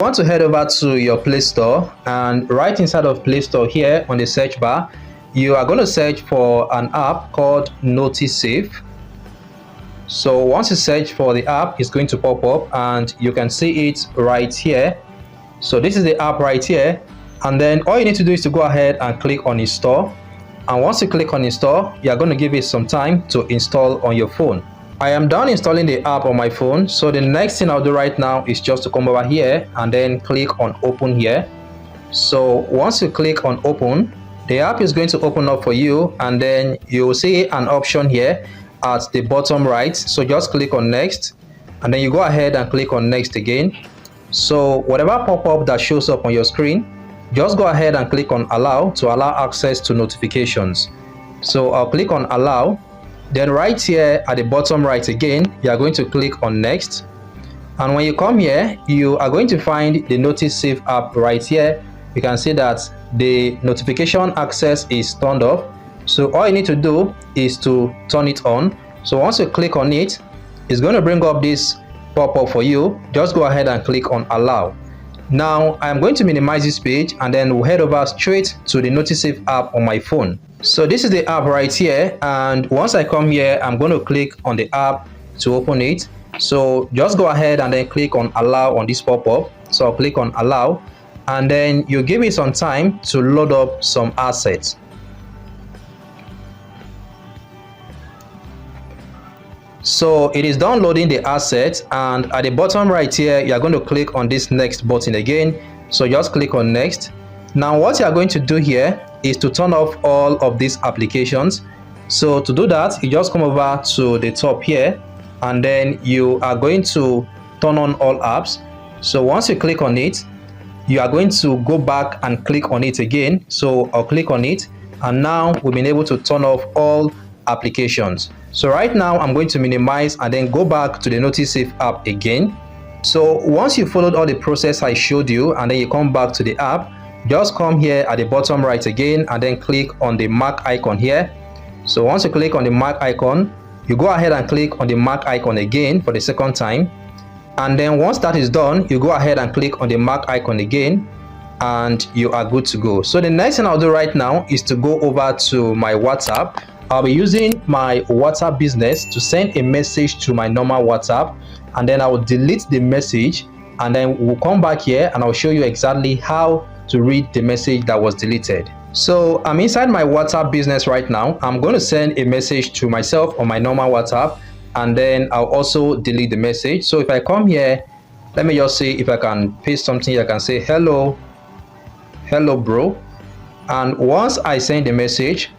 You want to head over to your Play Store, and right inside of Play Store here on the search bar, you are going to search for an app called Ceiven. So once you search for the app, it's going to pop up and you can see it right here. So this is the app right here, and then all you need to do is to go ahead and click on install. And once you click on install, you are going to give it some time to install on your phone. I am done installing the app on my phone, so the next thing I'll do right now is just to come over here and then click on open here. So once you click on open, the app is going to open up for you, and then you will see an option here at the bottom right. So just click on next, and then you go ahead and click on next again. So whatever pop-up that shows up on your screen, just go ahead and click on allow to allow access to notifications. So I'll click on allow. Then right here at the bottom right again, you are going to click on next. And when you come here, you are going to find the Ceiven app right here. You can see that the notification access is turned off. So all you need to do is to turn it on. So once you click on it, it's going to bring up this pop-up for you. Just go ahead and click on allow. Now I'm going to minimize this page, and then we'll head over straight to the Ceiven app on my phone. So this is the app right here, and once I come here, I'm going to click on the app to open it. So just go ahead and then click on allow on this pop-up. So I'll click on allow, and then you give it some time to load up some assets. So it is downloading the assets, and at the bottom right here, you are going to click on this next button again. So just click on next. Now what you are going to do here is to turn off all of these applications. So to do that, you just come over to the top here, and then you are going to turn on all apps. So once you click on it, you are going to go back and click on it again. So I'll click on it, and now we've been able to turn off all applications. So right now I'm going to minimize and then go back to the Ceiven app again. So once you followed all the process I showed you, and then you come back to the app, just come here at the bottom right again and then click on the mark icon here. So once you click on the mark icon, you go ahead and click on the mark icon again for the second time, and then once that is done, you go ahead and click on the mark icon again, and you are good to go. So the next thing I'll do right now is to go over to my WhatsApp. I'll be using my WhatsApp business to send a message to my normal WhatsApp, and then I will delete the message, and then we'll come back here and I'll show you exactly how to read the message that was deleted. So I'm inside my WhatsApp business right now. I'm going to send a message to myself on my normal WhatsApp, and then I'll also delete the message. So if I come here, let me just see if I can paste something. I can say hello bro, and once I send the message,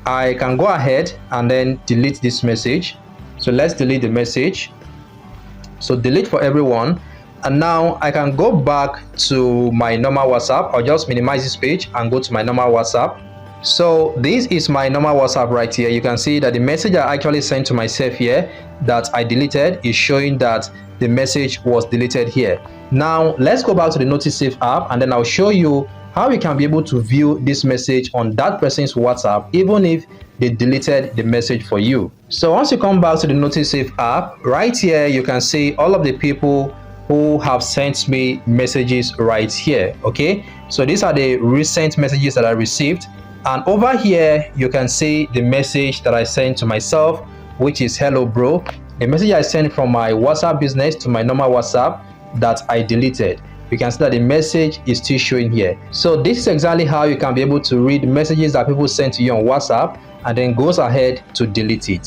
I can go ahead and then delete this message. So let's delete the message. So delete for everyone. And now I can go back to my normal WhatsApp. I'll just minimize this page and go to my normal WhatsApp. So this is my normal WhatsApp right here. You can see that the message I actually sent to myself here that I deleted is showing that the message was deleted here. Now let's go back to the Ceiven app, and then I'll show you how you can be able to view this message on that person's WhatsApp, even if they deleted the message for you. So once you come back to the Ceiven app, right here you can see all of the people who have sent me messages right here. Okay, so these are the recent messages that I received, and over here you can see the message that I sent to myself, which is hello bro, the message I sent from my WhatsApp business to my normal WhatsApp that I deleted. You can see that the message is still showing here. So this is exactly how you can be able to read messages that people send to you on WhatsApp, and then goes ahead to delete it.